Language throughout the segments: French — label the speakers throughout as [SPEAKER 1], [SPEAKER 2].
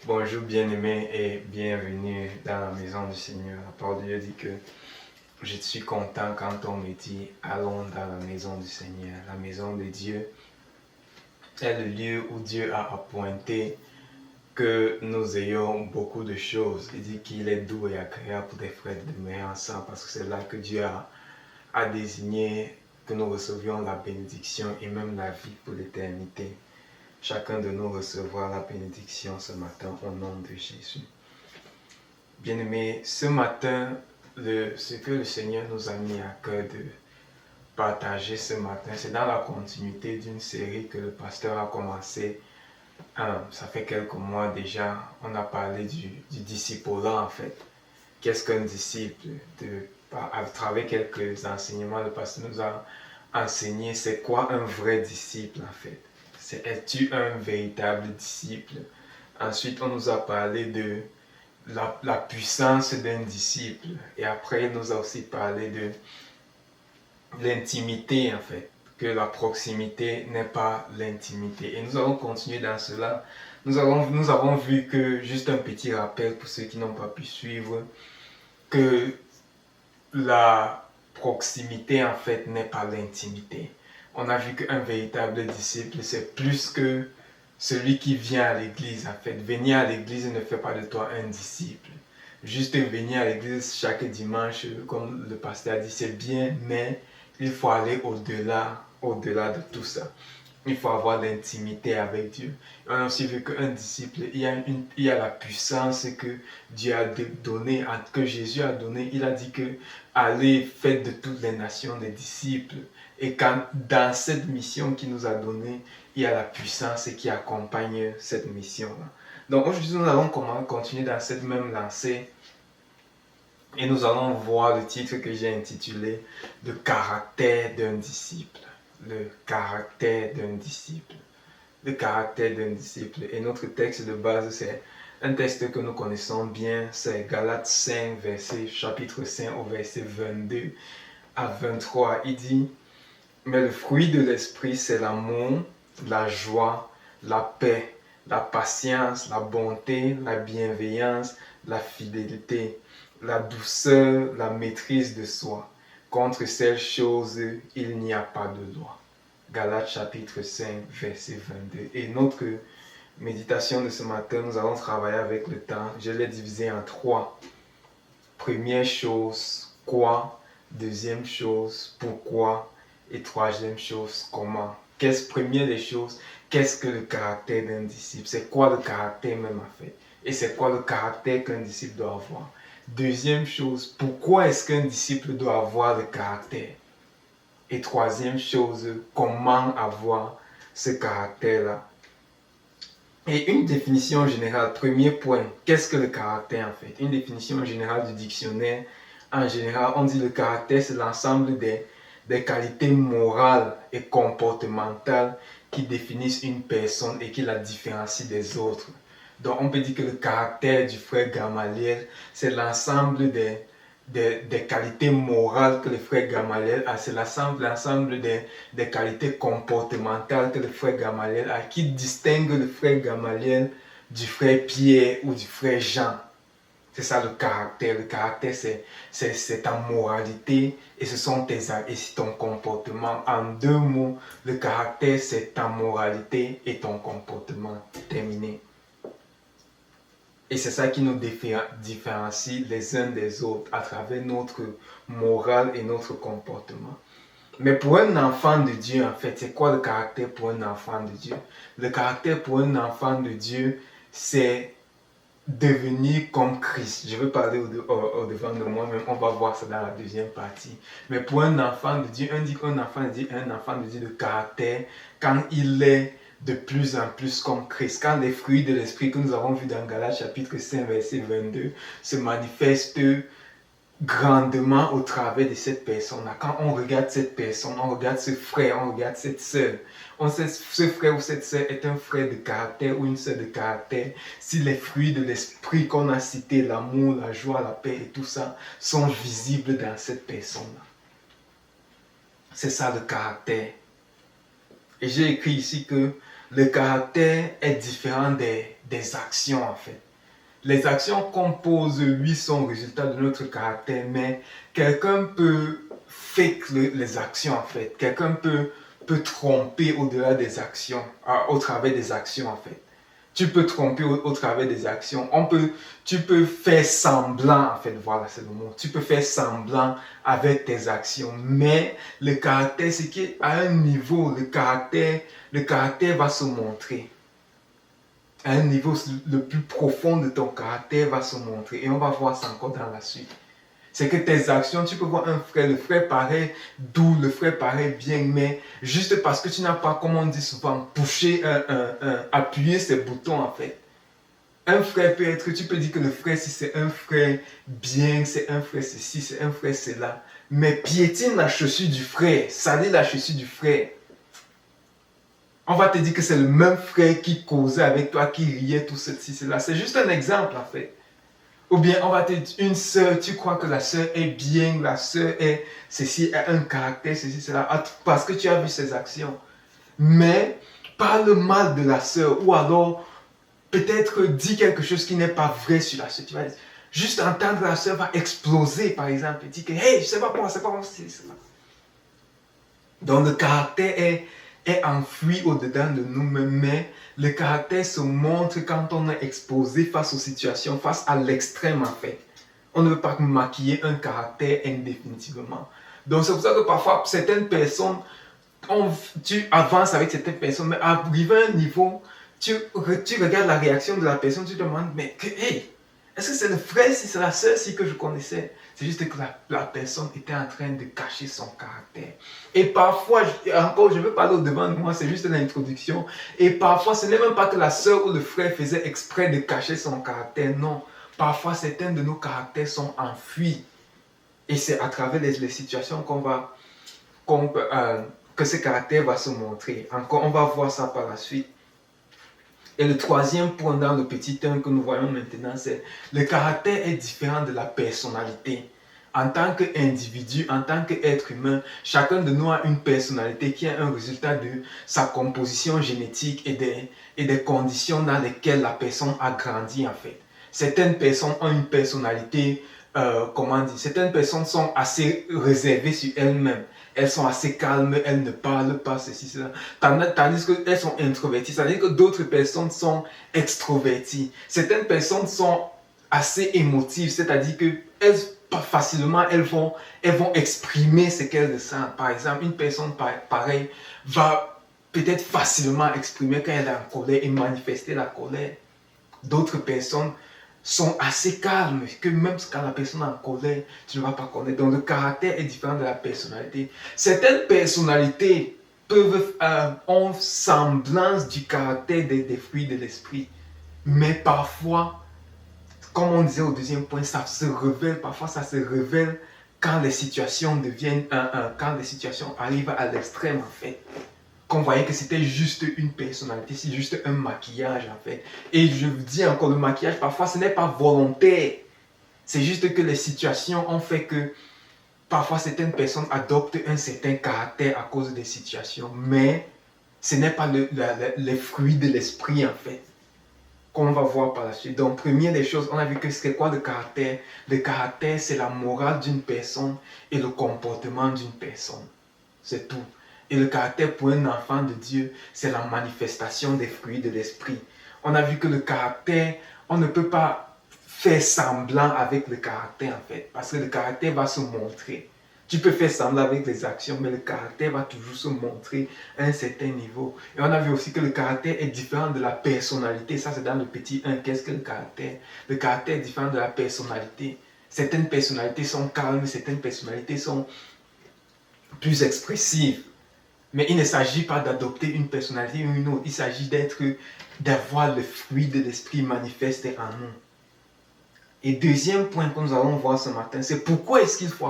[SPEAKER 1] Bonjour bien-aimés et bienvenue dans la maison du Seigneur. La parole de Dieu dit que je suis content quand on me dit allons dans la maison du Seigneur. La maison de Dieu est le lieu où Dieu a appointé que nous ayons beaucoup de choses. Il dit qu'il est doux et agréable pour des frères de demeurer ensemble parce que c'est là que Dieu a désigné que nous recevions la bénédiction et même la vie pour l'éternité. Chacun de nous recevra la bénédiction ce matin au nom de Jésus. Bien-aimés, ce matin, ce que le Seigneur nous a mis à cœur de partager ce matin, c'est dans la continuité d'une série que le pasteur a commencé. Ça fait quelques mois déjà, on a parlé du discipulat en fait. Qu'est-ce qu'un disciple? À travers quelques enseignements, le pasteur nous a enseigné c'est quoi un vrai disciple en fait. Es-tu un véritable disciple? Ensuite, on nous a parlé de la puissance d'un disciple. Et après, il nous a aussi parlé de l'intimité, en fait. Que la proximité n'est pas l'intimité. Et nous allons continuer dans cela. Nous avons vu que, juste un petit rappel pour ceux qui n'ont pas pu suivre, que la proximité, en fait, n'est pas l'intimité. On a vu qu'un véritable disciple, c'est plus que celui qui vient à l'église. En fait, venir à l'église ne fait pas de toi un disciple. Juste venir à l'église chaque dimanche, comme le pasteur a dit, c'est bien, mais il faut aller au-delà de tout ça. Il faut avoir l'intimité avec Dieu. On a aussi vu qu'un disciple, il y a la puissance que Dieu a donnée, que Jésus a donnée. Il a dit que allez, faites de toutes les nations des disciples. Et dans cette mission qu'il nous a donnée, il y a la puissance qui accompagne cette mission-là. Donc aujourd'hui, nous allons continuer dans cette même lancée. Et nous allons voir le titre que j'ai intitulé « Le caractère d'un disciple ». Le caractère d'un disciple. Le caractère d'un disciple. Et notre texte de base, c'est un texte que nous connaissons bien. C'est Galates 5, chapitre 5 au verset 22 à 23. Il dit « Mais le fruit de l'esprit, c'est l'amour, la joie, la paix, la patience, la bonté, la bienveillance, la fidélité, la douceur, la maîtrise de soi. Contre ces choses, il n'y a pas de loi. » Galates chapitre 5, verset 22. Et notre méditation de ce matin, nous allons travailler avec le temps. Je l'ai divisé en 3. Première chose, quoi? Deuxième chose, pourquoi? Et troisième chose, comment? Première des choses, qu'est-ce que le caractère d'un disciple? C'est quoi le caractère même en fait? Et c'est quoi le caractère qu'un disciple doit avoir? Deuxième chose, pourquoi est-ce qu'un disciple doit avoir le caractère? Et troisième chose, comment avoir ce caractère-là? Et une définition générale, premier point, qu'est-ce que le caractère en fait? Une définition générale du dictionnaire, en général, on dit le caractère, c'est l'ensemble des qualités morales et comportementales qui définissent une personne et qui la différencient des autres. Donc on peut dire que le caractère du frère Gamaliel, c'est l'ensemble des qualités morales que le frère Gamaliel a, c'est l'ensemble des qualités comportementales que le frère Gamaliel a, qui distingue le frère Gamaliel du frère Pierre ou du frère Jean. C'est ça le caractère. Le caractère, c'est ta moralité et c'est ton comportement. En deux mots, le caractère, c'est ta moralité et ton comportement. Terminé. Et c'est ça qui nous différencie les uns des autres à travers notre morale et notre comportement. Mais pour un enfant de Dieu, en fait, c'est quoi le caractère pour un enfant de Dieu? Le caractère pour un enfant de Dieu, c'est devenir comme Christ. Je vais parler au devant de moi-même, on va voir ça dans la deuxième partie. Mais pour un enfant de Dieu, on dit qu'un enfant de Dieu, de caractère, quand il est de plus en plus comme Christ, quand les fruits de l'esprit que nous avons vus dans Galates chapitre 5 verset 22 se manifestent grandement au travers de cette personne-là. Quand on regarde cette personne, on regarde ce frère, on regarde cette sœur, on sait ce frère ou cette sœur est un frère de caractère ou une sœur de caractère si les fruits de l'esprit qu'on a cités, l'amour, la joie, la paix et tout ça, sont visibles dans cette personne-là. C'est ça le caractère. Et j'ai écrit ici que le caractère est différent des actions en fait. Les actions qu'on pose, lui, sont résultat de notre caractère, mais quelqu'un peut fake les actions en fait. Quelqu'un peut tromper au-delà des actions, au travers des actions en fait. Tu peux tromper au travers des actions. Tu peux faire semblant, en fait, voilà, c'est le mot. Tu peux faire semblant avec tes actions. Mais le caractère, c'est qu'à un niveau, le caractère va se montrer. À un niveau le plus profond de ton caractère va se montrer. Et on va voir ça encore dans la suite. C'est que tes actions, tu peux voir un frère, le frère paraît doux, le frère paraît bien, mais juste parce que tu n'as pas, comme on dit souvent, appuyé ces boutons en fait. Un frère peut être, tu peux dire que le frère, si c'est un frère bien, c'est un frère ceci, c'est un frère cela, mais piétine la chaussure du frère, salit la chaussure du frère. On va te dire que c'est le même frère qui causait avec toi, qui riait, tout ceci, cela. C'est juste un exemple en fait. Ou bien on va te dire, une sœur, tu crois que la sœur est bien, la sœur est ceci, a un caractère, ceci, cela, parce que tu as vu ses actions. Mais parle mal de la sœur, ou alors peut-être dis quelque chose qui n'est pas vrai sur la sœur. Tu vas juste entendre la sœur va exploser, par exemple, et dire que hey, je sais pas pourquoi, c'est pas moi, c'est cela. Donc le caractère est enfoui au-dedans de nous-mêmes, mais le caractère se montre quand on est exposé face aux situations, face à l'extrême en fait. On ne veut pas maquiller un caractère indéfinitivement. Donc c'est pour ça que parfois certaines personnes, tu avances avec certaines personnes, mais arrivé à un niveau, tu regardes la réaction de la personne, tu te demandes, mais hey, est-ce que c'est le frère, si c'est la sœur, si que je connaissais? C'est juste que la personne était en train de cacher son caractère. Et parfois, encore, je veux parler au-devant de moi, c'est juste l'introduction. Et parfois, ce n'est même pas que la sœur ou le frère faisait exprès de cacher son caractère, non. Parfois, certains de nos caractères sont enfuis. Et c'est à travers les situations que ce caractère va se montrer. Encore, on va voir ça par la suite. Et le troisième point dans le petit 1 que nous voyons maintenant, c'est le caractère est différent de la personnalité. En tant qu'individu, en tant qu'être humain, chacun de nous a une personnalité qui est un résultat de sa composition génétique et des conditions dans lesquelles la personne a grandi en fait. Certaines personnes ont une personnalité, certaines personnes sont assez réservées sur elles-mêmes. Elles sont assez calmes, elles ne parlent pas, ceci, cela. Tandis qu'elles sont introverties. C'est-à-dire que d'autres personnes sont extroverties. Certaines personnes sont assez émotives, c'est-à-dire qu'elles, facilement, elles vont exprimer ce qu'elles ressentent. Par exemple, une personne pareille va peut-être facilement exprimer quand elle est en colère et manifester la colère. D'autres personnes sont assez calmes, que même quand la personne est en colère, tu ne vas pas connaître. Donc le caractère est différent de la personnalité. Certaines personnalités ont semblance du caractère des fruits de l'esprit. Mais parfois, comme on disait au deuxième point, ça se révèle, parfois ça se révèle quand les situations quand les situations arrivent à l'extrême en fait. Qu'on voyait que c'était juste une personnalité, c'est juste un maquillage en fait. Et je vous dis encore, le maquillage, parfois ce n'est pas volontaire. C'est juste que les situations ont fait que parfois certaines personnes adoptent un certain caractère à cause des situations, mais ce n'est pas les fruits de l'esprit en fait, qu'on va voir par la suite. Donc, première des choses, on a vu que c'est quoi le caractère? Le caractère, c'est la morale d'une personne et le comportement d'une personne. C'est tout. Et le caractère pour un enfant de Dieu, c'est la manifestation des fruits de l'esprit. On a vu que le caractère, on ne peut pas faire semblant avec le caractère en fait, parce que le caractère va se montrer. Tu peux faire semblant avec les actions, mais le caractère va toujours se montrer à un certain niveau. Et on a vu aussi que le caractère est différent de la personnalité. Ça, c'est dans le petit 1. Qu'est-ce que le caractère? Le caractère est différent de la personnalité. Certaines personnalités sont calmes, certaines personnalités sont plus expressives. Mais il ne s'agit pas d'adopter une personnalité ou une autre. Il s'agit d'avoir le fruit de l'esprit manifesté en nous. Et deuxième point que nous allons voir ce matin, c'est pourquoi est-ce qu'il faut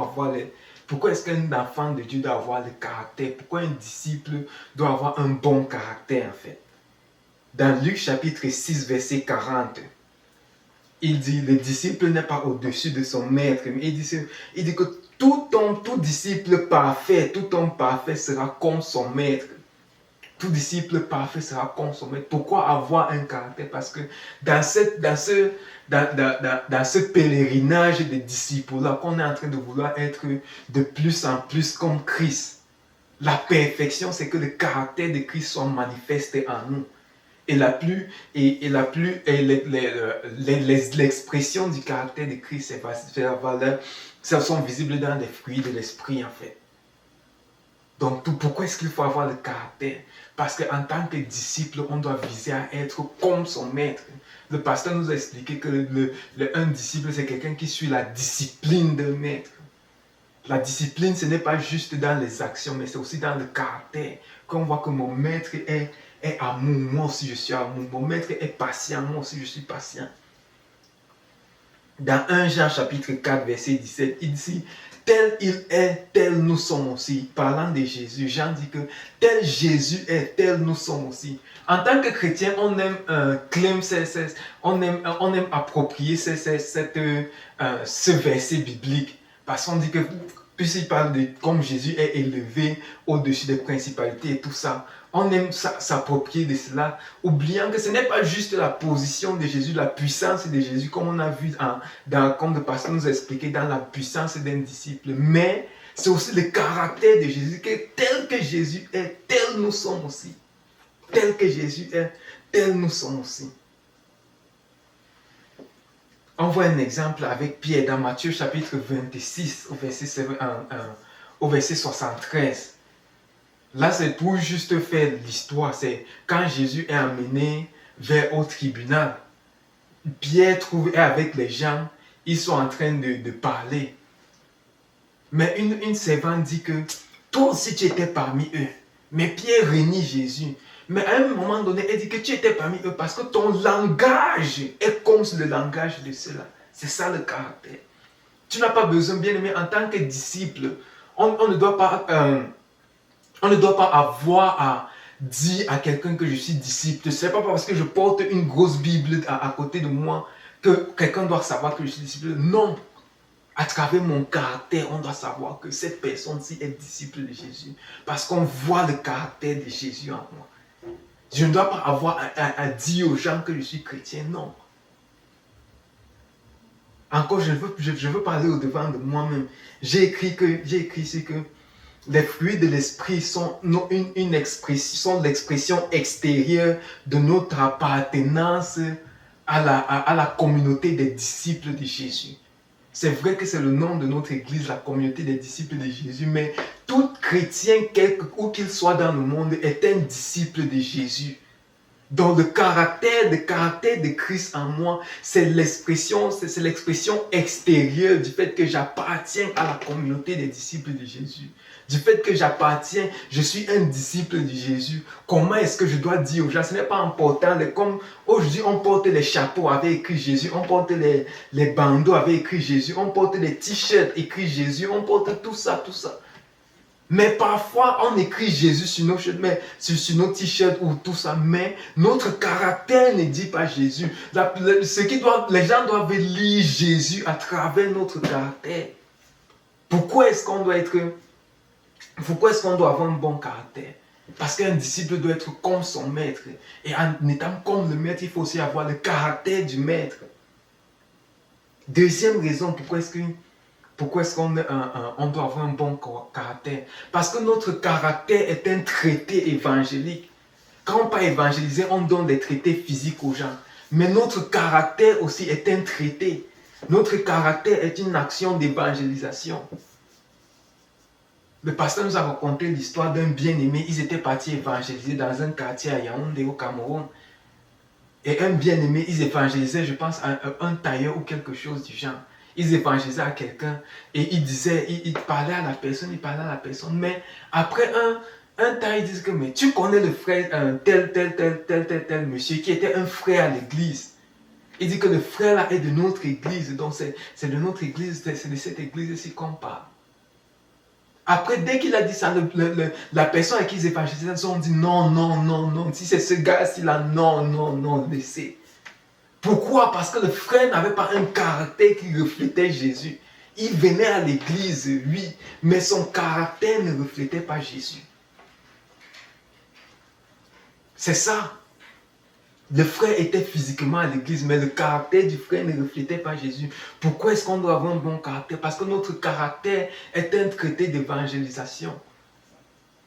[SPEAKER 1] pourquoi est-ce qu'un enfant de Dieu doit avoir le caractère? Pourquoi un disciple doit avoir un bon caractère en fait? Dans Luc chapitre 6, verset 40, il dit, le disciple n'est pas au-dessus de son maître. Mais il dit que tout disciple parfait, tout homme parfait sera comme son maître. Tout disciple parfait sera comme son maître. Pourquoi avoir un caractère? Parce que dans ce pèlerinage de disciples-là, qu'on est en train de vouloir être de plus en plus comme Christ, la perfection, c'est que le caractère de Christ soit manifesté en nous. Et l'expression du caractère de Christ, ça sont visibles dans les fruits de l'esprit, en fait. Donc, pourquoi est-ce qu'il faut avoir le caractère? Parce qu'en tant que disciple, on doit viser à être comme son maître. Le pasteur nous a expliqué que un disciple, c'est quelqu'un qui suit la discipline d'un maître. La discipline, ce n'est pas juste dans les actions, mais c'est aussi dans le caractère. Quand on voit que mon maître est amour, moi aussi je suis amour. Mon maître est patient, moi aussi je suis patient. Dans 1 Jean chapitre 4, verset 17, il dit, tel il est, tel nous sommes aussi. Parlant de Jésus, Jean dit que tel Jésus est, tel nous sommes aussi. En tant que chrétien, on aime on aime approprier ce verset biblique. Parce qu'on dit que, puisqu'il parle de comme Jésus est élevé au-dessus des principalités et tout ça, on aime s'approprier de cela, oubliant que ce n'est pas juste la position de Jésus, la puissance de Jésus, comme on a vu, comme le pasteur nous a expliqué, dans la puissance d'un disciple, mais c'est aussi le caractère de Jésus, que tel que Jésus est, tel nous sommes aussi. Tel que Jésus est, tel nous sommes aussi. On voit un exemple avec Pierre dans Matthieu chapitre 26 au verset 73. Là, c'est pour juste faire l'histoire. C'est quand Jésus est emmené au tribunal. Pierre est avec les gens. Ils sont en train de parler. Mais une servante dit que toi aussi tu étais parmi eux. Mais Pierre renie Jésus. Mais à un moment donné, elle dit que tu étais parmi eux parce que ton langage est comme le langage de ceux-là. C'est ça le caractère. Tu n'as pas besoin, bien aimé, en tant que disciple, on ne doit pas avoir à dire à quelqu'un que je suis disciple. Ce n'est pas parce que je porte une grosse Bible à côté de moi que quelqu'un doit savoir que je suis disciple. Non. À travers mon caractère, on doit savoir que cette personne-ci est disciple de Jésus. Parce qu'on voit le caractère de Jésus en moi. Je ne dois pas avoir à dire aux gens que je suis chrétien, non. Encore, je veux parler au-devant de moi-même. J'ai écrit ici que les fruits de l'esprit sont l'expression extérieure de notre appartenance à la communauté des disciples de Jésus. C'est vrai que c'est le nom de notre église, la communauté des disciples de Jésus, mais tout chrétien, où qu'il soit dans le monde, est un disciple de Jésus. Donc le caractère de Christ en moi, c'est l'expression extérieure du fait que j'appartiens à la communauté des disciples de Jésus. Du fait que je suis un disciple de Jésus. Comment est-ce que je dois dire aux gens? Ce n'est pas important. Comme aujourd'hui, on porte les chapeaux avec écrit Jésus, on porte les bandeaux avec écrit Jésus, on porte les t-shirts écrit Jésus, on porte tout ça. Mais parfois, on écrit Jésus sur nos t-shirts ou tout ça, mais notre caractère ne dit pas Jésus. Les gens doivent lire Jésus à travers notre caractère. Pourquoi est-ce qu'on doit avoir un bon caractère? Parce qu'un disciple doit être comme son maître. Et en étant comme le maître, il faut aussi avoir le caractère du maître. Deuxième raison, pourquoi est-ce qu'on doit avoir un bon caractère? Parce que notre caractère est un traité évangélique. Quand on parle évangéliser, on donne des traités physiques aux gens. Mais notre caractère aussi est un traité. Notre caractère est une action d'évangélisation. Le pasteur nous a raconté l'histoire d'un bien-aimé. Ils étaient partis évangéliser dans un quartier à Yaoundé, au Cameroun. Et un bien-aimé, ils évangélisaient, je pense, à un tailleur ou quelque chose du genre. Ils évangélisaient à quelqu'un et ils parlaient à la personne, Mais après un temps, ils disent que mais tu connais le frère tel monsieur qui était un frère à l'église. Il dit que le frère là est de notre église. Donc c'est de notre église, c'est de cette église-ci qu'on parle. Après, dès qu'il a dit ça, la personne à qui ils évangélisaient, ils ont dit non. Si c'est ce gars-ci là, non, laissez. Pourquoi? Parce que le frère n'avait pas un caractère qui reflétait Jésus. Il venait à l'église, oui, mais son caractère ne reflétait pas Jésus. C'est ça. Le frère était physiquement à l'église, mais le caractère du frère ne reflétait pas Jésus. Pourquoi est-ce qu'on doit avoir un bon caractère? Parce que notre caractère est un traité d'évangélisation.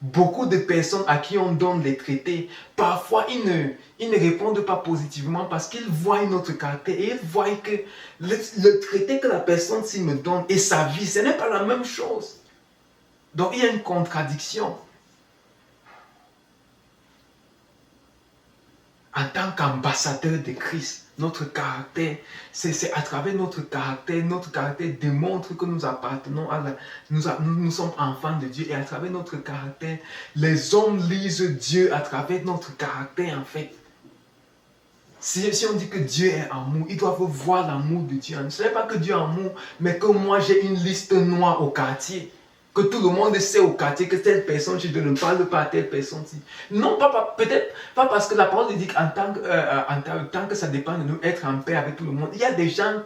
[SPEAKER 1] Beaucoup de personnes à qui on donne les traités, parfois ils ne répondent pas positivement parce qu'ils voient notre caractère et ils voient que le traité que la personne s'y me donne et sa vie, ce n'est pas la même chose. Donc il y a une contradiction. En tant qu'ambassadeur de Christ, notre caractère, c'est à travers notre caractère démontre que nous appartenons à nous sommes enfants de Dieu et à travers notre caractère, les hommes lisent Dieu à travers notre caractère en fait. Si on dit que Dieu est amour, ils doivent voir l'amour de Dieu. Ce n'est pas que Dieu est amour, mais que moi j'ai une liste noire au quartier. Que tout le monde sait au quartier que telle personne, je ne parle pas à telle personne. Non, peut-être pas parce que la parole dit qu'en tant que ça dépend de nous, être en paix avec tout le monde. Il y a des gens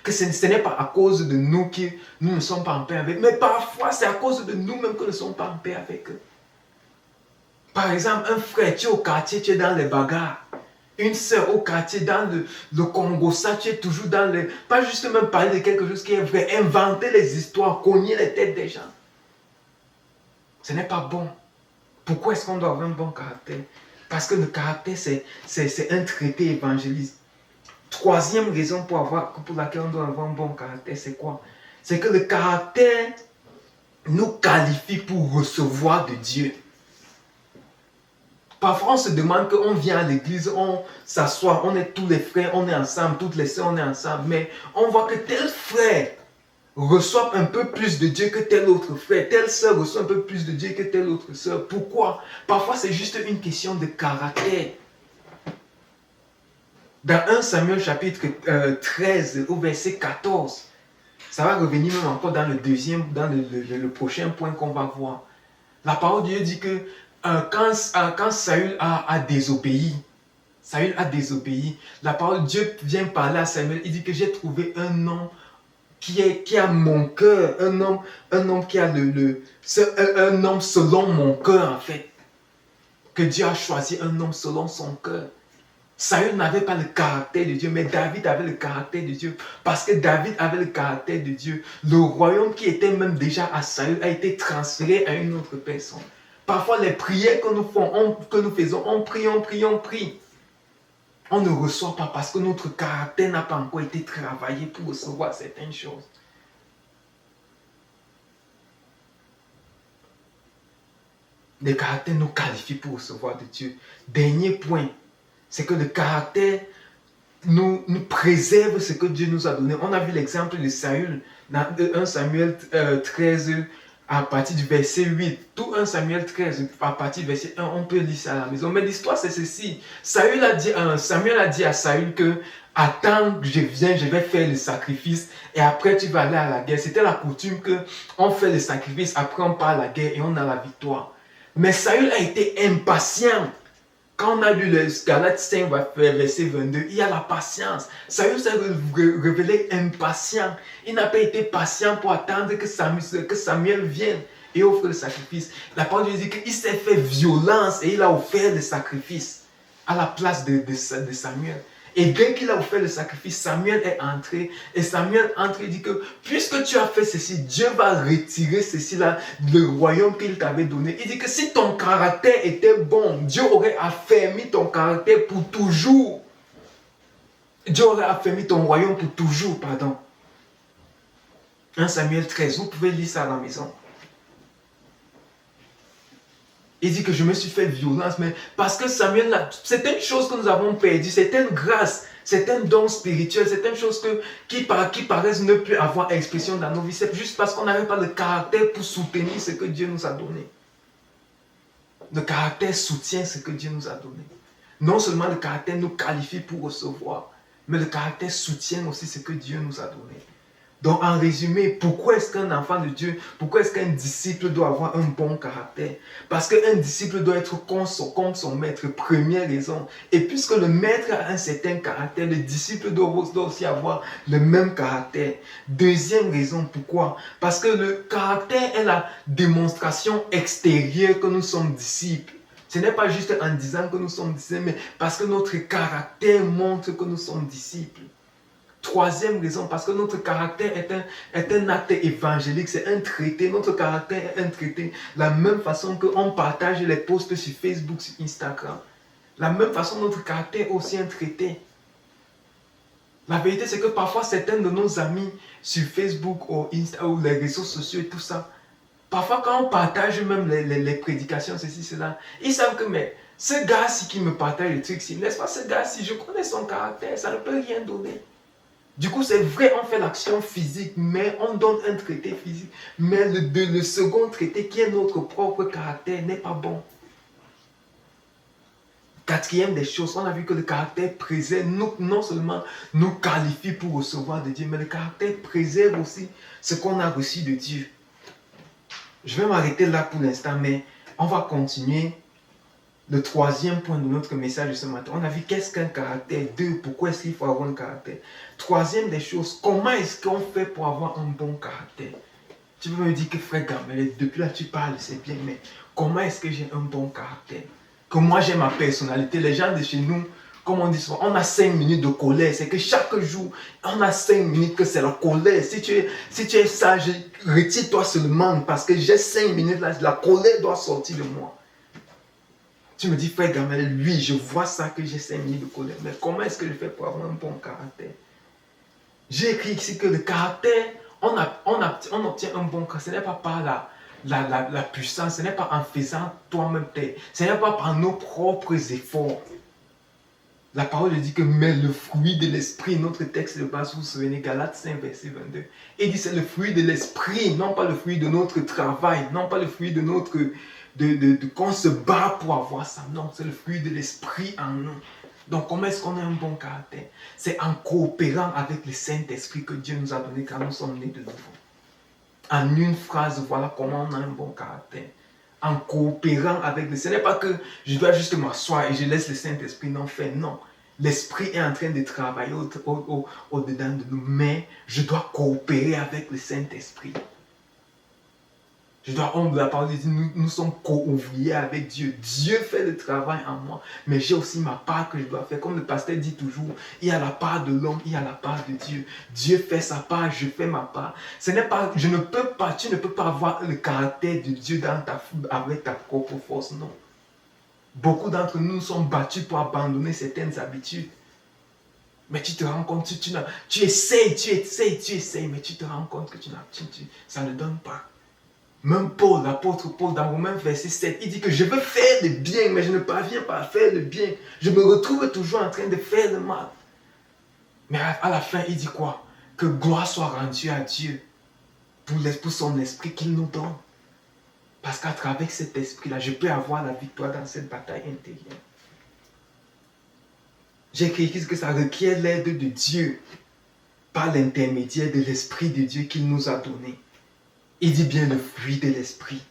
[SPEAKER 1] que ce n'est pas à cause de nous que nous ne sommes pas en paix avec, mais parfois c'est à cause de nous-mêmes que nous ne sommes pas en paix avec eux. Par exemple, un frère, tu es au quartier, tu es dans les bagarres. Une sœur au quartier, dans le Congo, ça, tu es toujours dans les... Pas juste même parler de quelque chose qui est vrai, inventer les histoires, cogner les têtes des gens. Ce n'est pas bon. Pourquoi est-ce qu'on doit avoir un bon caractère? Parce que le caractère, c'est un traité évangéliste. Troisième raison pour laquelle on doit avoir un bon caractère, c'est quoi? C'est que le caractère nous qualifie pour recevoir de Dieu. Parfois, on se demande qu'on vient à l'église, on s'assoit, on est tous les frères, on est ensemble, toutes les sœurs, on est ensemble. Mais on voit que tel frère reçoit un peu plus de Dieu que tel autre frère. Telle sœur reçoit un peu plus de Dieu que telle autre sœur. Pourquoi? Parfois, c'est juste une question de caractère. Dans 1 Samuel chapitre 13 au verset 14, ça va revenir même encore dans le prochain point qu'on va voir. La parole de Dieu dit que quand Saül a désobéi, la parole de Dieu vient parler à Samuel, il dit que j'ai trouvé un homme qui a mon cœur, un homme qui a un homme selon mon cœur en fait. Que Dieu a choisi un homme selon son cœur. Saül n'avait pas le caractère de Dieu, mais David avait le caractère de Dieu. Parce que David avait le caractère de Dieu, le royaume qui était même déjà à Saül a été transféré à une autre personne. Parfois, les prières que nous faisons, on prie. On ne reçoit pas parce que notre caractère n'a pas encore été travaillé pour recevoir certaines choses. Le caractère nous qualifie pour recevoir de Dieu. Dernier point, c'est que le caractère nous préserve ce que Dieu nous a donné. On a vu l'exemple de Saül dans 1 Samuel 13 à partir du verset 8. Tout 1 Samuel 13 à partir du verset 1, on peut lire ça à la maison. Mais l'histoire c'est ceci. Samuel a dit à Saül que attends que je viens, je vais faire le sacrifice et après tu vas aller à la guerre. C'était la coutume qu'on fait le sacrifice, après on part à la guerre et on a la victoire. Mais Saül a été impatient. Quand on a lu le Galates 5, verset 22, il y a la patience. Saül s'est révélé impatient. Il n'a pas été patient pour attendre que Samuel vienne et offre le sacrifice. La parole dit qu'il s'est fait violence et il a offert le sacrifice à la place de Samuel. Et dès qu'il a offert le sacrifice, Samuel est entré. Et Samuel entre et dit que puisque tu as fait ceci, Dieu va retirer ceci là, le royaume qu'il t'avait donné. Il dit que si ton caractère était bon, Dieu aurait affermi ton caractère pour toujours. Dieu aurait affermi ton royaume pour toujours, pardon. 1 Samuel 13, vous pouvez lire ça à la maison. Il dit que je me suis fait violence, mais parce que Samuel, c'est une chose que nous avons perdue, c'est une grâce, c'est un don spirituel, c'est une chose qui paraissent ne plus avoir expression dans nos vies. C'est juste parce qu'on n'avait pas le caractère pour soutenir ce que Dieu nous a donné. Le caractère soutient ce que Dieu nous a donné. Non seulement le caractère nous qualifie pour recevoir, mais le caractère soutient aussi ce que Dieu nous a donné. Donc, en résumé, pourquoi est-ce qu'un enfant de Dieu, pourquoi est-ce qu'un disciple doit avoir un bon caractère? Parce qu'un disciple doit être comme son maître, première raison. Et puisque le maître a un certain caractère, le disciple doit aussi avoir le même caractère. Deuxième raison, pourquoi? Parce que le caractère est la démonstration extérieure que nous sommes disciples. Ce n'est pas juste en disant que nous sommes disciples, mais parce que notre caractère montre que nous sommes disciples. Troisième raison, parce que notre caractère est un acte évangélique, c'est un traité. Notre caractère est un traité. La même façon qu'on partage les posts sur Facebook, sur Instagram. La même façon, notre caractère est aussi un traité. La vérité, c'est que parfois, certains de nos amis sur Facebook ou Insta ou les réseaux sociaux et tout ça, parfois, quand on partage même les prédications, ceci, cela, ils savent que, mais ce gars-ci qui me partage les trucs, n'est-ce pas, ce gars-ci, je connais son caractère, ça ne peut rien donner. Du coup, c'est vrai, on fait l'action physique, mais on donne un traité physique. Mais le second traité, qui est notre propre caractère, n'est pas bon. Quatrième des choses, on a vu que le caractère préserve, non seulement nous qualifie pour recevoir de Dieu, mais le caractère préserve aussi ce qu'on a reçu de Dieu. Je vais m'arrêter là pour l'instant, mais on va continuer. Le troisième point de notre message de ce matin, on a vu qu'est-ce qu'un caractère. 2, pourquoi est-ce qu'il faut avoir un caractère. Troisième des choses, comment est-ce qu'on fait pour avoir un bon caractère. Tu peux me dire que frère Gamel, depuis là tu parles, c'est bien, mais comment est-ce que j'ai un bon caractère? Que moi j'ai ma personnalité. Les gens de chez nous, comme on dit souvent, on a 5 minutes de colère. C'est que chaque jour, on a 5 minutes que c'est la colère. Si tu es sage, retire-toi seulement parce que j'ai 5 minutes là, la colère doit sortir de moi. Tu me dis, frère Gamel, oui, je vois ça que j'ai 5 minutes de colère. Mais comment est-ce que je fais pour avoir un bon caractère? J'ai écrit ici que le caractère, on obtient un bon caractère. Ce n'est pas par la puissance, ce n'est pas en faisant toi-même, ce n'est pas par nos propres efforts. La parole dit que mais le fruit de l'esprit, notre texte de base, vous vous souvenez, Galates 5, verset 22. Il dit c'est le fruit de l'esprit, non pas le fruit de notre travail, non pas le fruit de notre... qu'on se bat pour avoir ça. Non, c'est le fruit de l'esprit en nous. Donc, comment est-ce qu'on a un bon caractère? C'est en coopérant avec le Saint-Esprit que Dieu nous a donné quand nous sommes nés de nouveau. En une phrase, voilà comment on a un bon caractère. En coopérant avec le... Ce n'est pas que je dois juste m'asseoir et je laisse le Saint-Esprit non faire. Non. L'Esprit est en train de travailler au-dedans de nous. Mais je dois coopérer avec le Saint-Esprit. La parole dit, nous sommes co-ouvriers avec Dieu. Dieu fait le travail en moi, mais j'ai aussi ma part que je dois faire. Comme le pasteur dit toujours, il y a la part de l'homme, il y a la part de Dieu. Dieu fait sa part, je fais ma part. Tu ne peux pas avoir le caractère de Dieu avec ta propre force, non. Beaucoup d'entre nous sommes battus pour abandonner certaines habitudes. Mais tu te rends compte, tu essayes, mais tu te rends compte que ça ne donne pas. Même Paul, l'apôtre Paul, dans Romains verset 7, il dit que je veux faire le bien, mais je ne parviens pas à faire le bien. Je me retrouve toujours en train de faire le mal. Mais à la fin, il dit quoi? Que gloire soit rendue à Dieu pour son esprit qu'il nous donne. Parce qu'à travers cet esprit-là, je peux avoir la victoire dans cette bataille intérieure. J'ai écrit que ça requiert l'aide de Dieu par l'intermédiaire de l'Esprit de Dieu qu'il nous a donné. Il dit bien le fruit de l'esprit.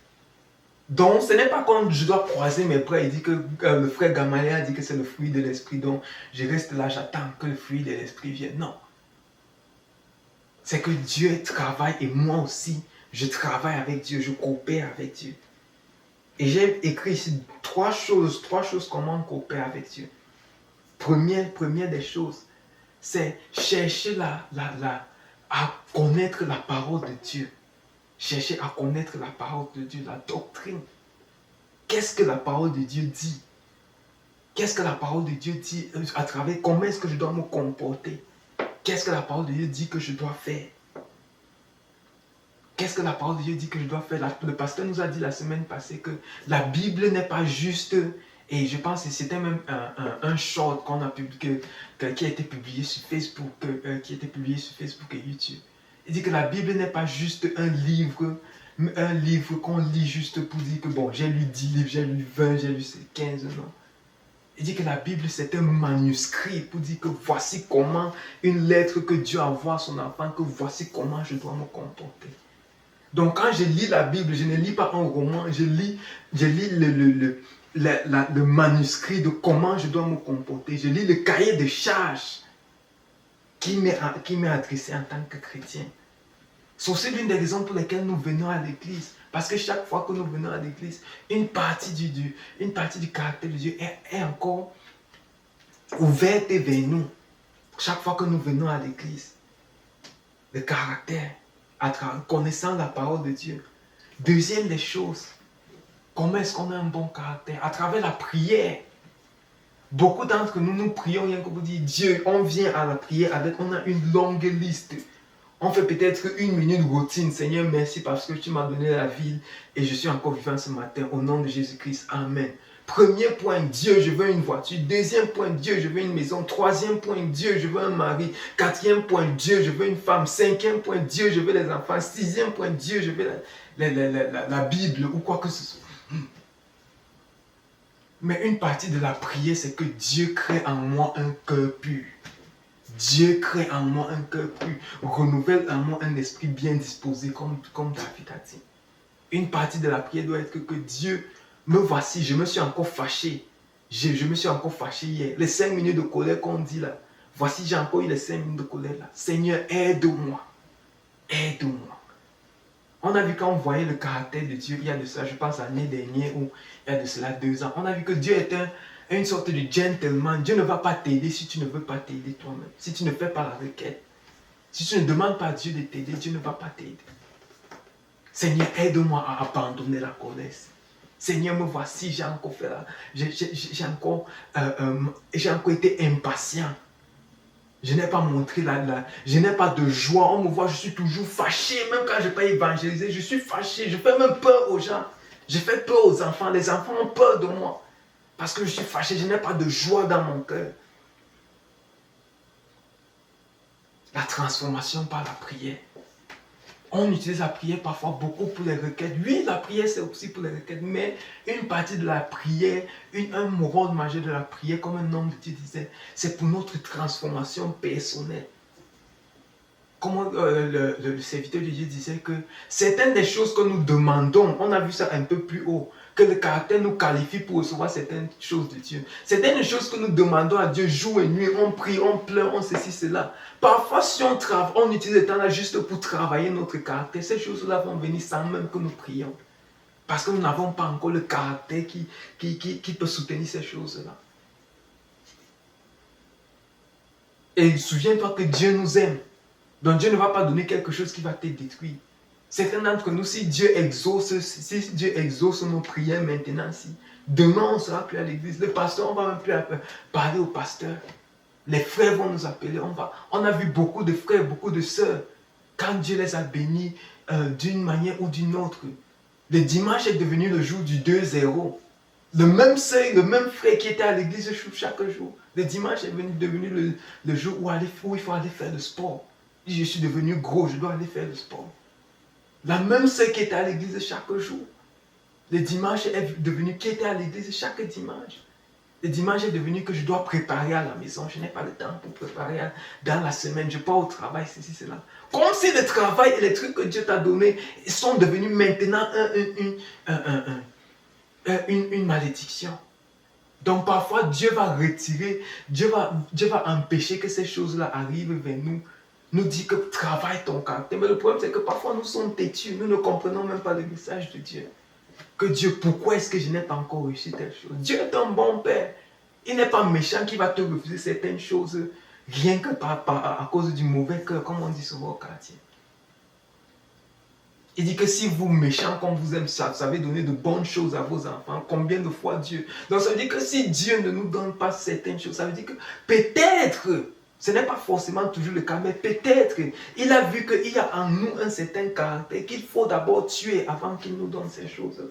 [SPEAKER 1] Donc, ce n'est pas quand je dois croiser mes bras, il dit que le frère Gamaliel a dit que c'est le fruit de l'esprit. Donc, je reste là, j'attends que le fruit de l'esprit vienne. Non. C'est que Dieu travaille et moi aussi, je travaille avec Dieu, je coopère avec Dieu. Et j'ai écrit ici trois choses comment on coopère avec Dieu. Première des choses, c'est chercher à connaître la parole de Dieu. Chercher à connaître la parole de Dieu, la doctrine. Qu'est-ce que la parole de Dieu dit? Qu'est-ce que la parole de Dieu dit à travers comment est-ce que je dois me comporter? Qu'est-ce que la parole de Dieu dit que je dois faire? Qu'est-ce que la parole de Dieu dit que je dois faire? Le pasteur nous a dit la semaine passée que la Bible n'est pas juste, et je pense que c'était même un short qu'on a publié, qui a été publié sur Facebook, et YouTube. Il dit que la Bible n'est pas juste un livre qu'on lit juste pour dire que bon, j'ai lu 10 livres, j'ai lu 20, j'ai lu 15, non. Il dit que la Bible c'est un manuscrit pour dire que voici comment une lettre que Dieu envoie à son enfant, que voici comment je dois me comporter. Donc quand je lis la Bible, je ne lis pas un roman, je lis le manuscrit de comment je dois me comporter. Je lis le cahier de charges qui m'est adressé en tant que chrétien. C'est aussi l'une des raisons pour lesquelles nous venons à l'église. Parce que chaque fois que nous venons à l'église, une partie du caractère de Dieu est encore ouverte vers nous. Chaque fois que nous venons à l'église, le caractère, connaissant la parole de Dieu. Deuxième des choses, comment est-ce qu'on a un bon caractère? À travers la prière. Beaucoup d'entre nous, nous prions rien que pour dire Dieu. On vient à la prière on a une longue liste. On fait peut-être 1 minute routine. Seigneur, merci parce que tu m'as donné la vie et je suis encore vivant ce matin. Au nom de Jésus-Christ, Amen. Premier point, Dieu, je veux une voiture. Deuxième point, Dieu, je veux une maison. Troisième point, Dieu, je veux un mari. Quatrième point, Dieu, je veux une femme. Cinquième point, Dieu, je veux les enfants. Sixième point, Dieu, je veux la Bible ou quoi que ce soit. Mais une partie de la prière, c'est que Dieu crée en moi un cœur pur. Dieu crée en moi un cœur pur. Renouvelle en moi un esprit bien disposé, comme David a dit. Une partie de la prière doit être que Dieu, me voici, je me suis encore fâché. Je me suis encore fâché hier. Les 5 minutes de colère qu'on dit là. Voici, j'ai encore eu les 5 minutes de colère là. Seigneur, aide-moi. Aide-moi. On a vu quand on voyait le caractère de Dieu, il y a de ça, je pense, l'année dernière ou il y a de cela 2 ans. On a vu que Dieu est une sorte de gentleman. Dieu ne va pas t'aider si tu ne veux pas t'aider toi-même. Si tu ne fais pas la requête. Si tu ne demandes pas à Dieu de t'aider, Dieu ne va pas t'aider. Seigneur, aide-moi à abandonner la colère. Seigneur, me voici, j'ai encore fait là. J'ai encore été impatient. Je n'ai pas montré je n'ai pas de joie. On me voit, je suis toujours fâché. Même quand je ne vais pas évangéliser, je suis fâché. Je fais même peur aux gens. Je fais peur aux enfants. Les enfants ont peur de moi. Parce que je suis fâché. Je n'ai pas de joie dans mon cœur. La transformation par la prière. On utilise la prière parfois beaucoup pour les requêtes. Oui, la prière c'est aussi pour les requêtes, mais une partie de la prière, un rôle majeur de la prière, comme un homme de Dieu disait, c'est pour notre transformation personnelle. Comme le serviteur de Dieu disait que certaines des choses que nous demandons, on a vu ça un peu plus haut, que le caractère nous qualifie pour recevoir certaines choses de Dieu. Certaines choses que nous demandons à Dieu jour et nuit, on prie, on pleure, on ceci, cela. Parfois, si on travaille, on utilise le temps là juste pour travailler notre caractère. Ces choses-là vont venir sans même que nous prions. Parce que nous n'avons pas encore le caractère qui peut soutenir ces choses-là. Et souviens-toi que Dieu nous aime. Donc Dieu ne va pas donner quelque chose qui va te détruire. Certains d'entre nous, si Dieu exauce nos prières maintenant, demain on ne sera plus à l'église. Le pasteur, on ne va même plus parler au pasteur. Les frères vont nous appeler. On a vu beaucoup de frères, beaucoup de sœurs. Quand Dieu les a bénis d'une manière ou d'une autre. Le dimanche est devenu le jour du 2-0. Le même sœur, le même frère qui était à l'église chaque jour. Le dimanche est devenu le jour où il faut aller faire le sport. Je suis devenu gros, je dois aller faire le sport. La même sœur qui était à l'église chaque jour. Le dimanche est devenu qui était à l'église chaque dimanche. Le dimanche est devenu que je dois préparer à la maison. Je n'ai pas le temps pour préparer dans la semaine. Je pars au travail, ceci, cela. Comme si le travail et les trucs que Dieu t'a donnés sont devenus maintenant une malédiction. Donc parfois Dieu va retirer, Dieu va empêcher que ces choses-là arrivent vers nous. Nous dit que travaille ton caractère. Mais le problème c'est que parfois nous sommes têtus. Nous ne comprenons même pas le message de Dieu. Que Dieu, pourquoi est-ce que je n'ai pas encore réussi telle chose? Dieu est un bon Père. Il n'est pas méchant qui va te refuser certaines choses rien que à cause du mauvais cœur, comme on dit souvent au quartier. Il dit que si vous, méchants comme vous aimez ça, vous savez donner de bonnes choses à vos enfants, combien de fois Dieu... Donc ça veut dire que si Dieu ne nous donne pas certaines choses, ça veut dire que peut-être, ce n'est pas forcément toujours le cas, mais peut-être, il a vu qu'il y a en nous un certain caractère qu'il faut d'abord tuer avant qu'il nous donne ces choses.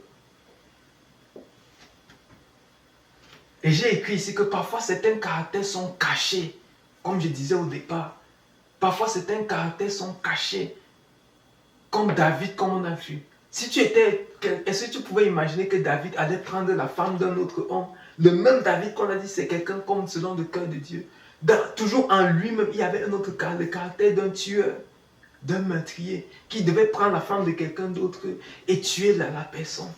[SPEAKER 1] Et j'ai écrit ici que parfois certains caractères sont cachés, comme je disais au départ. Parfois certains caractères sont cachés. Comme David, comme on a vu. Est-ce que tu pouvais imaginer que David allait prendre la femme d'un autre homme? Le même David qu'on a dit, c'est quelqu'un comme selon le cœur de Dieu. Toujours en lui-même, il y avait un autre caractère, le caractère d'un tueur, d'un meurtrier, qui devait prendre la femme de quelqu'un d'autre et tuer la personne.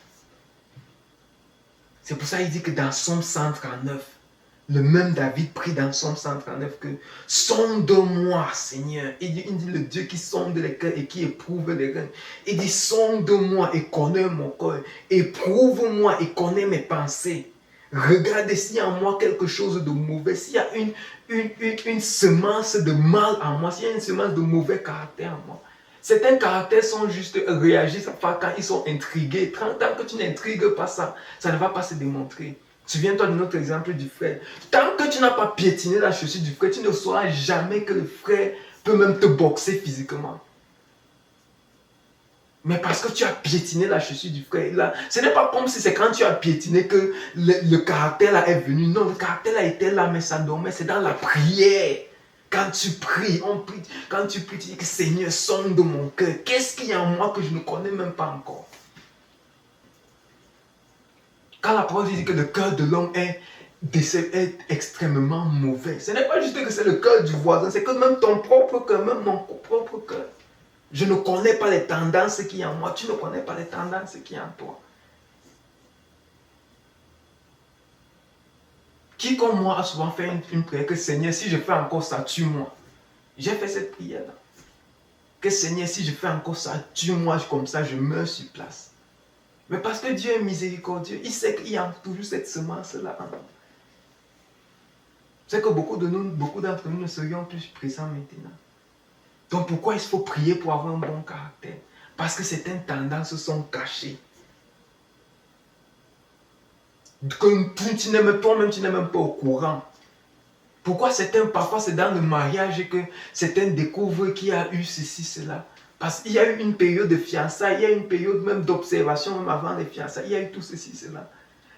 [SPEAKER 1] C'est pour ça qu'il dit que dans Somme 139, Le même David prie dans Somme 139 que sonde-moi, Seigneur. Il dit le Dieu qui sonde les cœurs et qui éprouve les reins. Il dit sonde-moi et connais mon cœur. Éprouve-moi et connais mes pensées. Regarde s'il y a en moi quelque chose de mauvais, s'il y a une semence de mal en moi, s'il y a une semence de mauvais caractère en moi. Certains caractères sont juste réagissent quand ils sont intrigués. Tant que tu n'intrigues pas ça, ça ne va pas se démontrer. Souviens-toi de notre exemple du frère. Tant que tu n'as pas piétiné la chaussure du frère, tu ne sauras jamais que le frère peut même te boxer physiquement. Mais parce que tu as piétiné la chaussure du frère, là, ce n'est pas comme si c'est quand tu as piétiné que le caractère là est venu. Non, le caractère là était là, mais ça dormait. C'est dans la prière. Quand tu pries, quand tu pries, tu dis que Seigneur, sonde mon cœur. Qu'est-ce qu'il y a en moi que je ne connais même pas encore? Quand la parole dit que le cœur de l'homme est extrêmement mauvais, ce n'est pas juste que c'est le cœur du voisin, c'est que même ton propre cœur, même mon propre cœur. Je ne connais pas les tendances qu'il y a en moi, tu ne connais pas les tendances qu'il y a en toi. Qui comme moi a souvent fait une prière que Seigneur, si je fais encore ça, tue-moi. J'ai fait cette prière-là. Que Seigneur, si je fais encore ça, tue-moi, comme ça je meurs sur place. Mais parce que Dieu est miséricordieux, il sait qu'il y a toujours cette semence-là en nous. C'est que beaucoup d'entre nous ne serions plus présents maintenant. Donc pourquoi il faut prier pour avoir un bon caractère? Parce que certaines tendances sont cachées. Que toi-même tu n'es même pas au courant. Pourquoi parfois c'est dans le mariage que certains découvrent qu'il y a eu ceci, cela. Parce qu'il y a eu une période de fiançailles, il y a eu une période même d'observation, même avant les fiançailles, il y a eu tout ceci, cela.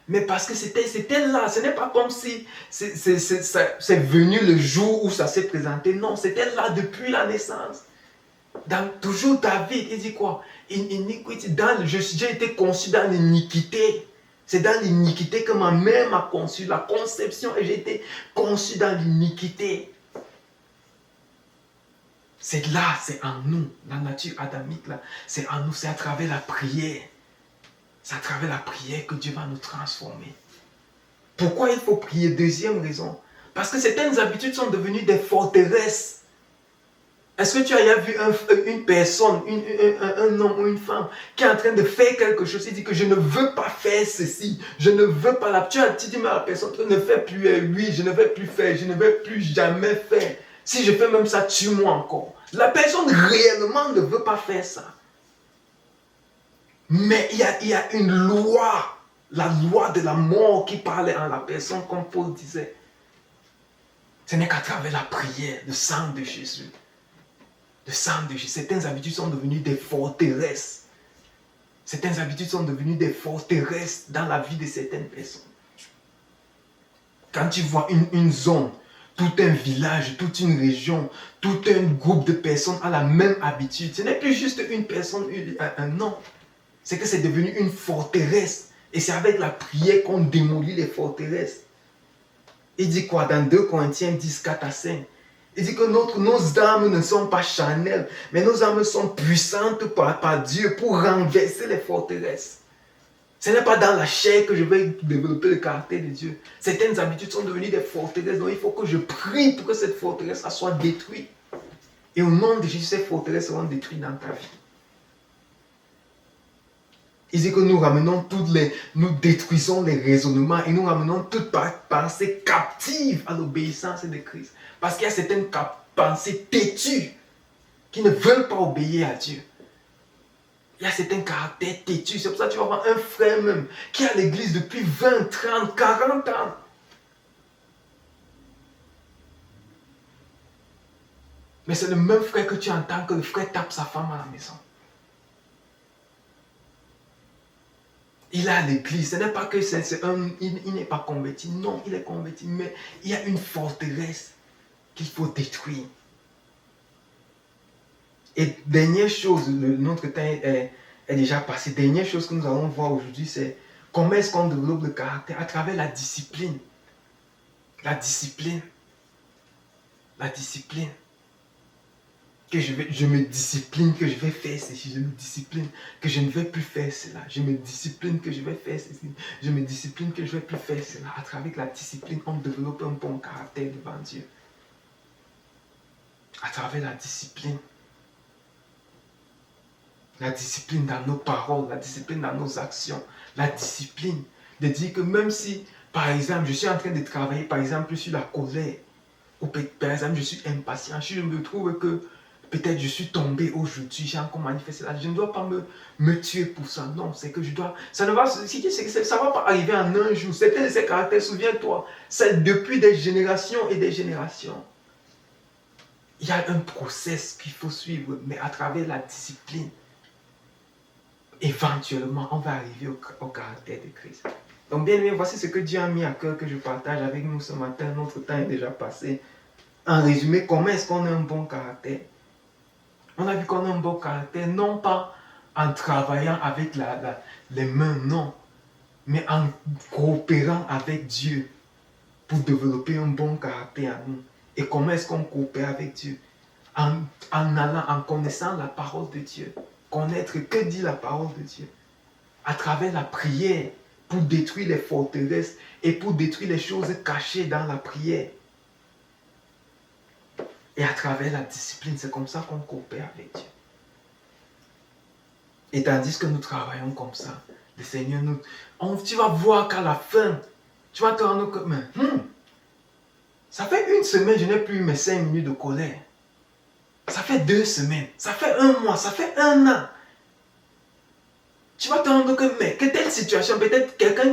[SPEAKER 1] Mais parce que c'était là, ce n'est pas comme si c'est venu le jour où ça s'est présenté. Non, c'était là depuis la naissance. Toujours David, il dit quoi? J'ai été conçu dans l'iniquité. C'est dans l'iniquité que ma mère m'a conçu, la conception, et j'ai été conçu dans l'iniquité. C'est là, c'est en nous, la nature adamique là, c'est en nous, c'est à travers la prière. C'est à travers la prière que Dieu va nous transformer. Pourquoi il faut prier? Deuxième raison, parce que certaines habitudes sont devenues des forteresses. Est-ce que tu as déjà vu une personne, un homme ou une femme qui est en train de faire quelque chose, il dit que je ne veux pas faire ceci, je ne veux pas la... Tu dis mais à la personne, ne fais plus, oui, je ne vais plus faire, je ne vais plus jamais faire. Si je fais même ça, tue-moi encore. La personne réellement ne veut pas faire ça. Mais il y a une loi, la loi de la mort qui parlait en la personne, comme Paul disait. Ce n'est qu'à travers la prière, le sang de Jésus. Le sang de Jésus. Certaines habitudes sont devenues des forteresses. Certaines habitudes sont devenues des forteresses dans la vie de certaines personnes. Quand tu vois une zone, tout un village, toute une région, tout un groupe de personnes a la même habitude. Ce n'est plus juste une personne, un homme. C'est que c'est devenu une forteresse. Et c'est avec la prière qu'on démolit les forteresses. Il dit quoi dans 2 Corinthiens 10, 4 à 5? Il dit que nos âmes ne sont pas charnelles, mais nos âmes sont puissantes par Dieu pour renverser les forteresses. Ce n'est pas dans la chair que je vais développer le caractère de Dieu. Certaines habitudes sont devenues des forteresses, donc il faut que je prie pour que cette forteresse soit détruite. Et au nom de Jésus, ces forteresses seront détruites dans ta vie. Il dit que nous détruisons les raisonnements et nous ramenons toute pensée captive à l'obéissance de Christ. Parce qu'il y a certaines pensées têtues qui ne veulent pas obéir à Dieu. Il y a certains caractères têtus. C'est pour ça que tu vas voir un frère même qui est à l'église depuis 20, 30, 40 ans. Mais c'est le même frère que tu entends que le frère tape sa femme à la maison. Il est à l'église. Ce n'est pas que il n'est pas converti. Non, il est converti. Mais il y a une forteresse qu'il faut détruire. Et dernière chose, notre temps est déjà passé. Dernière chose que nous allons voir aujourd'hui, c'est comment est-ce qu'on développe le caractère? À travers la discipline. La discipline. La discipline. que je me discipline, que je vais faire ceci, je me discipline, que je ne vais plus faire cela, je me discipline, que je vais faire ceci, je me discipline, que je ne vais plus faire cela. À travers la discipline, on développe un bon caractère devant Dieu. À travers la discipline dans nos paroles, la discipline dans nos actions, la discipline de dire que même si, par exemple, je suis en train de travailler, par exemple, sur la colère, ou par exemple, je suis impatient, je me trouve que peut-être je suis tombé aujourd'hui, j'ai encore manifesté là, je ne dois pas me tuer pour ça. Non, c'est que je dois, ça ne va, ça va pas arriver en un jour. Certains de ces caractères, souviens-toi, c'est depuis des générations et des générations. Il y a un process qu'il faut suivre, mais à travers la discipline, éventuellement, on va arriver au caractère de Christ. Donc, bien aimé, voici ce que Dieu a mis à cœur que je partage avec nous ce matin. Notre temps est déjà passé. En résumé, comment est-ce qu'on a un bon caractère? On a vu qu'on a un bon caractère, non pas en travaillant avec les mains, non, mais en coopérant avec Dieu pour développer un bon caractère à nous. Et comment est-ce qu'on coopère avec Dieu? En allant, en connaissant la parole de Dieu. Connaître que dit la parole de Dieu. À travers la prière, pour détruire les forteresses et pour détruire les choses cachées dans la prière. Et à travers la discipline, c'est comme ça qu'on coopère avec Dieu. Et tandis que nous travaillons comme ça, le Seigneur nous... tu vas voir qu'à la fin, tu vas te rendre compte, ça fait une semaine, je n'ai plus eu mes 5 minutes de colère. Ça fait 2 semaines, ça fait 1 mois, ça fait 1 an. Tu vas te rendre compte, que telle situation, peut-être quelqu'un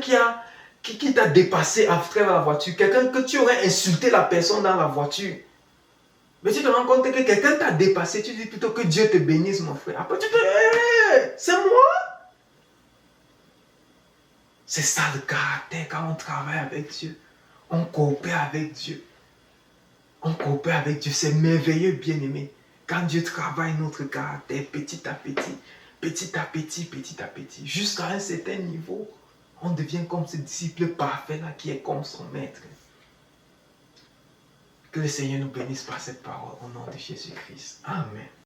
[SPEAKER 1] qui t'a dépassé à travers la voiture, quelqu'un que tu aurais insulté la personne dans la voiture. Mais tu te rends compte que quelqu'un t'a dépassé, tu dis plutôt que Dieu te bénisse, mon frère. Après, tu te dis, c'est moi. C'est ça le caractère quand on travaille avec Dieu. On coopère avec Dieu. On coopère avec Dieu. C'est merveilleux, bien-aimé. Quand Dieu travaille notre caractère petit à petit, petit à petit, petit à petit, jusqu'à un certain niveau, on devient comme ce disciple parfait-là qui est comme son maître. Que le Seigneur nous bénisse par cette parole au nom de Jésus-Christ. Amen.